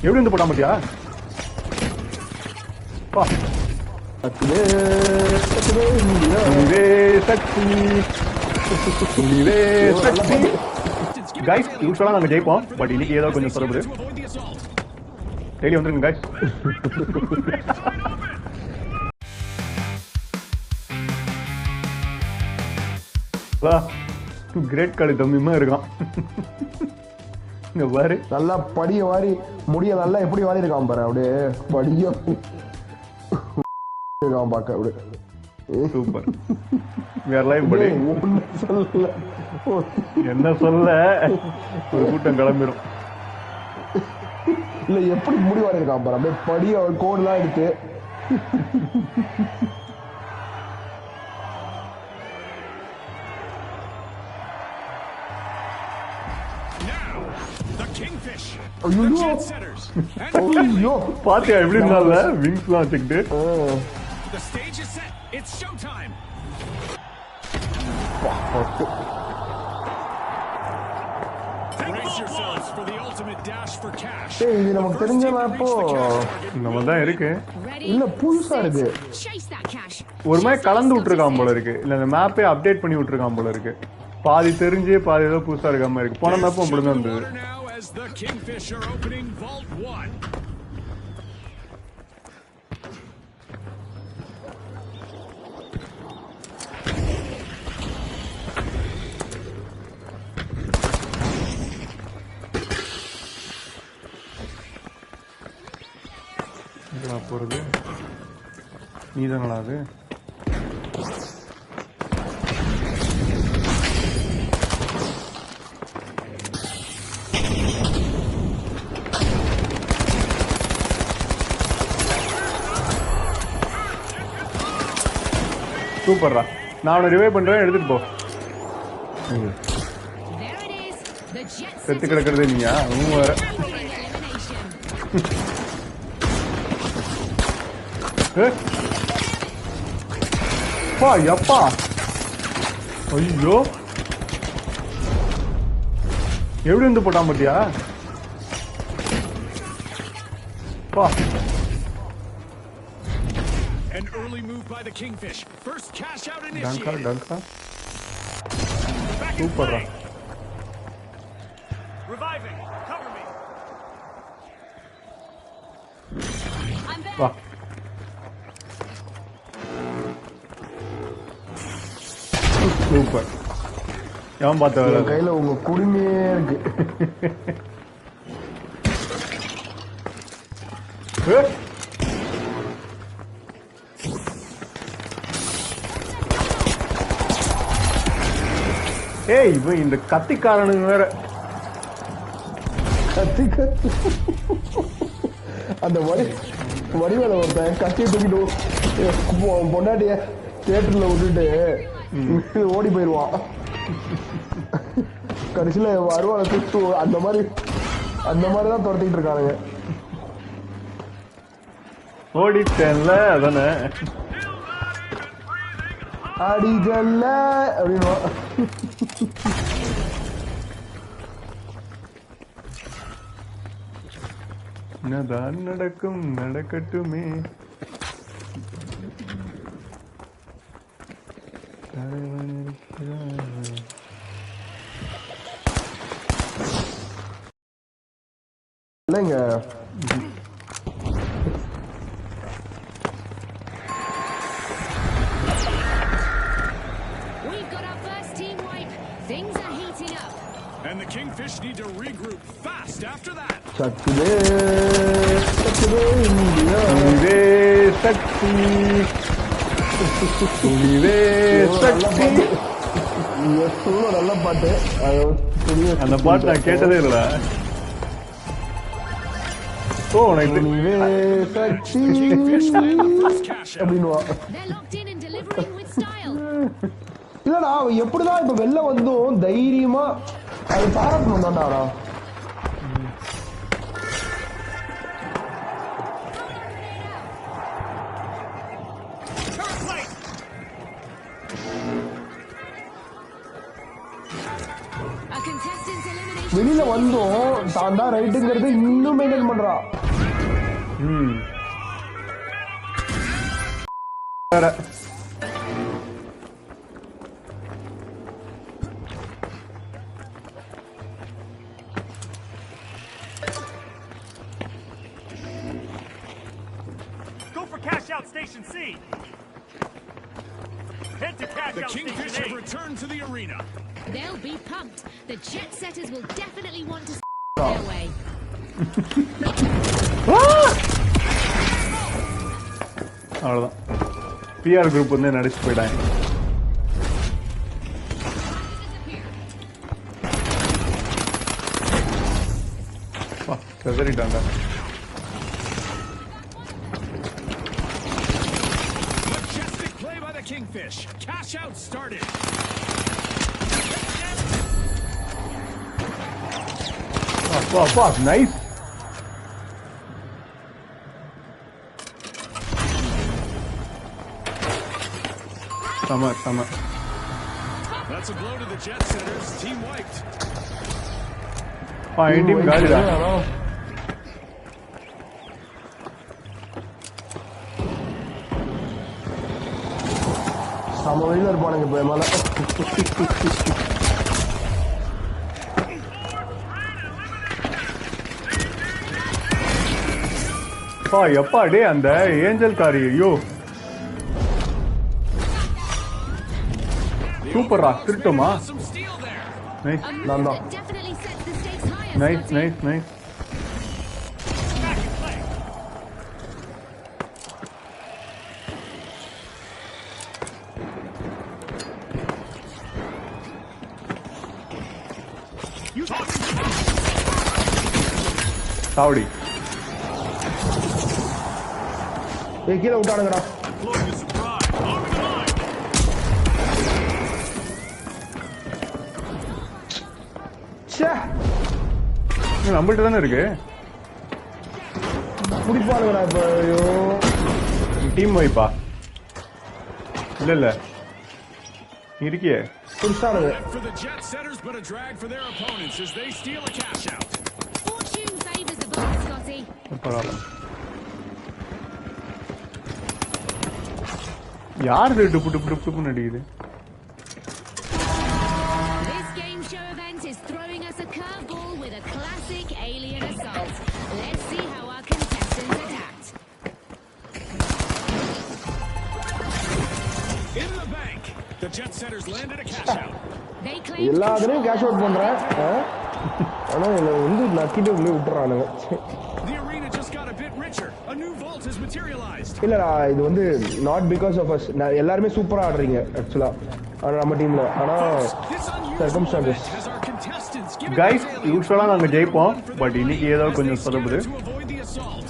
எப்படி வந்து போட்டான் பாத்தியா? கைஸ் யூஸ்வலா நாங்க ஜெயிப்போம், பட் இன்னைக்கு ஏதோ கொஞ்சம் சொல்லுது. டெய்லி வந்துருங்க கைஸ். கிரேட் கார்டு தம்பிமா இருக்கான். இங்க பாரு, நல்லா படிய வாரி முடிய நல்லா எப்படி வாரி இருக்கான் பாரு. அப்படியே படிய இருக்கான் பாக்க. அப்படியே சூப்பர். வேற லைவ் படி. சொல்ல என்ன சொல்ல, ஒரு கூட்டம் கிளம்பிடும். இல்ல எப்படி முடி வாரி இருக்கான் பாரு. அப்படியே படிய கோடுலாம் எடுத்து. ஐயோ பாத்தியா எப்படி இருந்தால விங்ஸ்லாம் வச்சுக்கிட்டு. இது நமக்கு தெரிஞ்ச மேப்போ நம்ம தான் இருக்கு. இல்ல புதுசா இருக்கு. ஒரு மாதிரி கலந்து விட்டுருக்கான் போல இருக்கு. இல்ல இந்த மேப்பே அப்டேட் பண்ணி விட்டுருக்கான் போல இருக்கு. பாதி தெரிஞ்சு பாதி ஏதோ புதுசா இருக்க மாதிரி இருக்கு. போன மேப்பும் அப்படிதான் இருந்தது. The Kingfish are opening Vault 1. எங்கடா போறது? நீதாங்களா அது? சூப்பர்ரா. நான் அவனை ரிவைவ் பண்றேன், எடுத்துட்டு போ. செத்து கிடக்குறது நீயா? வேற பா எப்பா. ஐயோ எப்படி வந்து போட்டான் பாத்தியா? பா. An early move by the Kingfish. First cash out tanka initiated. Tanka. சூப்பர்ரா. Reviving. Cover me. வா. சூப்பர். எவன் பார்த்த வேலை? கையில உங்க குடுமையே இருக்கு. ஏய் இவன் இந்த கத்திக்காரனுங்க வேற. அந்த வடிவேல ஒருத்தன் கத்தியை தூக்கிட்டு பொண்டாட்டிய தியேட்டர்ல விட்டுட்டு ஓடி போயிடுவான். கடைசியில வருவான சுத்து. அந்த மாதிரிதான் துரத்திட்டு இருக்கானுங்க. ஓடிட்டேன்ல அதானே. அடிஜல்ல அப்படின்னு. என்னதான் நடக்கும் நடக்கட்டுமே. இல்லைங்க And the Kingfish need to regroup fast after that. Chak De India. சக்தி துணிவே சக்தி. நல்ல பாட்டு. அந்த பாட்டு நான் கேட்டதே இல்ல. ஓ உனக்கு சக்தி அப்படின்னுவா. இல்லடா அவன் எப்படிதான் இப்ப வெளில வந்தும் தைரியமா அது பாராட்டணும் தான்டாடா. A contestant's eliminated. வெளியில வந்தோம் தான் தான் ரைட்டுங்கிறது இன்னும் மெயின்டைன் பண்றா. வேற Go for cash out station C. Head to cash The out Kingfish station have A. returned to the arena. They'll be pumped. The jet setters will definitely want to their way. அவ்வளோதான். PR group வந்து நடிச்சு போயிட்டாங்க. கதறிட்டாண்டா. Majestic play by the Kingfish. Cash out started. அப்பா nice. சம That's a blow to the Jet Setters. Team wiped. Team காலிடா. நம்ம வெளியில இருப்பானுங்க இப்ப மேல. எப்பா டே அந்த ஏஞ்சல் காரி ஐயோ சூப்பரா திருட்டோமா. Some steal there. Nice A move Nanda. that definitely sets the stakes higher. Nice Scotty. Nice nice. Back in play. You சாவடி. கீழே விட்டானுங்கடா. Deploying the surprise. Over the line. ச்சே நம்மள்ட்ட தானே இருக்கு. குடிப்பானுங்கடா இப்ப. ஐயோ டீம் வைப்பா. இல்ல இருக்கியே. குடிச்சானுங்க. And for the Jet Setters, but a drag for their opponents as they steal a cash out. Fortune favors the bold, Scotty. பரவாயில்ல. யார் இது டுப்பு டுப்பு டுப்புன்னு அடிக்குது? This game show event is throwing us a curveball with a classic alien assault. Let's see how our contestants adapt. In the bank. The Jet Setters landed a cash out. They claim எல்லாத்துலயும் cash out பண்றேன். ஆனா என்ன வந்து நக்கிட்டு உள்ளே விட்டுறானுங்க. The arena just got a bit richer. A new vault has materialized. இல்லடா இது வந்து not because of us. எல்லாருமே சூப்பரா ஆடுறீங்க ஆக்சுவலா. ஆனா நம்ம டீம்ல ஆனா This unusual circumstances. event has our contestants giving guys the daily யூஸ்வலா நாங்க ஜெயிப்போம். for the பட் இன்னைக்கு lead ஏதோ as they கொஞ்சம் சொதப்புது. scatter to avoid the assault.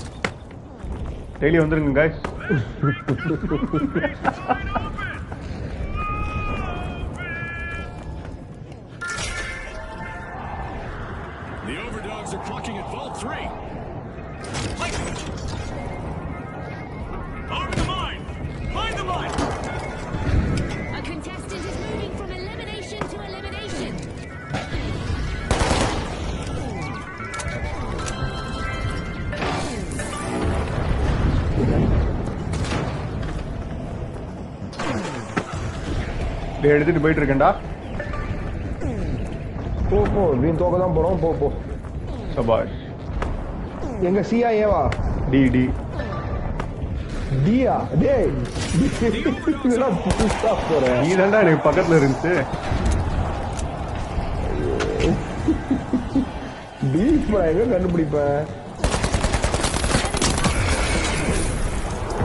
Daily வந்துருங்க guys. The Overdogs are clucking at Vault 3. Over the mine. Find the mine. a contestant is moving from elimination to elimination. எடுத்துட்டு போயிட்டு இருக்கேன்டா. போ போ நீ தோக்க தான் போறோம். போ போ. சபாஷ். எங்க சியா ஏவா டி டியா டேய் இதெல்லாம் புதுசா போறேன். நீ தான்டா எனக்கு பக்கத்துல இருந்துச்சு. டி எங்க கண்டுபிடிப்பேன்.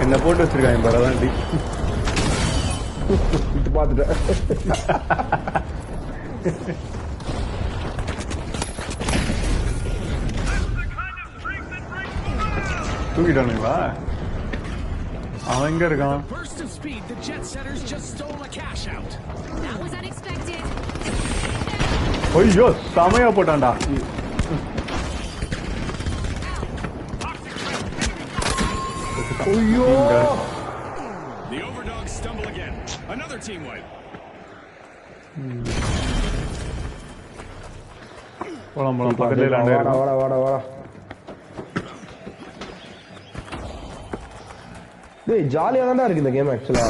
என்ன போட்டு வச்சிருக்காங்க பாரு அதான் டி. இது பார்த்துட்டேன். தூக்கிட்டானுங்களா? அவன் எங்க இருக்கான்? Burst of speed, the Jet Setters just stole a cash out. That was unexpected. ஐயோ செமையா போட்டான்டா. ஐயோ The Overdogs stumble again. Another team wipe. போலாம் போலாம் பக்கத்துல லேண்ட் வாடா ஆயிடும் வாடா வாடா வாடா டேய் ஜாலியா தான்டா இருக்கு இந்த கேம் ஆக்சுவலா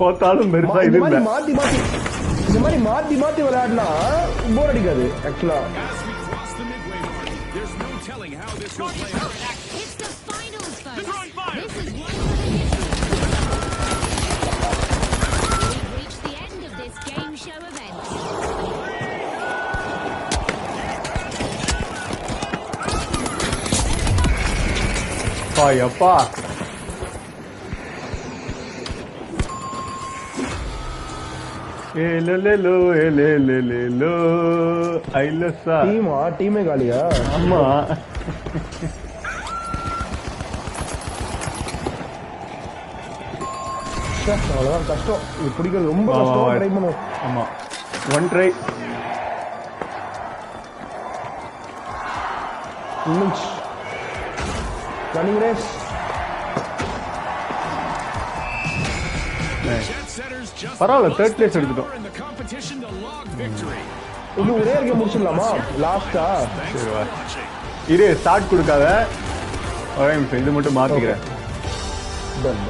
பார்த்தாலும் பெருசா இது இல்ல இந்த மாதிரி மாத்தி விளையாடினா போர் அடிக்காது ஆக்சுவலா As we cross the midway mark, there's no telling how this will play out. It's the finals, folks. Throwing fire. This is one for the history. We've reached the end of this game show event. அப்பா ஏலலேலோ ஏலேலேலோ ஐலசா டீமே காலியா ஆமா அவ்வளவுதான் கஷ்டம் இது பிடிக்கிறது ரொம்ப வா, வா, கஷ்டம் வா. ட்ரை பண்ணுவோம் ஆமா one try running race Jet setters just பரவாயில்ல, lost third place the எடுத்துட்டோம். tower in the competition to log victory. இது ஒரே கேம் முடிச்சிடலாமா லாஸ்டா Thanks சரி, for வா. watching. இரு ஸ்டார்ட் கொடுக்காத ஒரே நிமிஷம் இது மட்டும் மாத்திக்கிறேன் டன்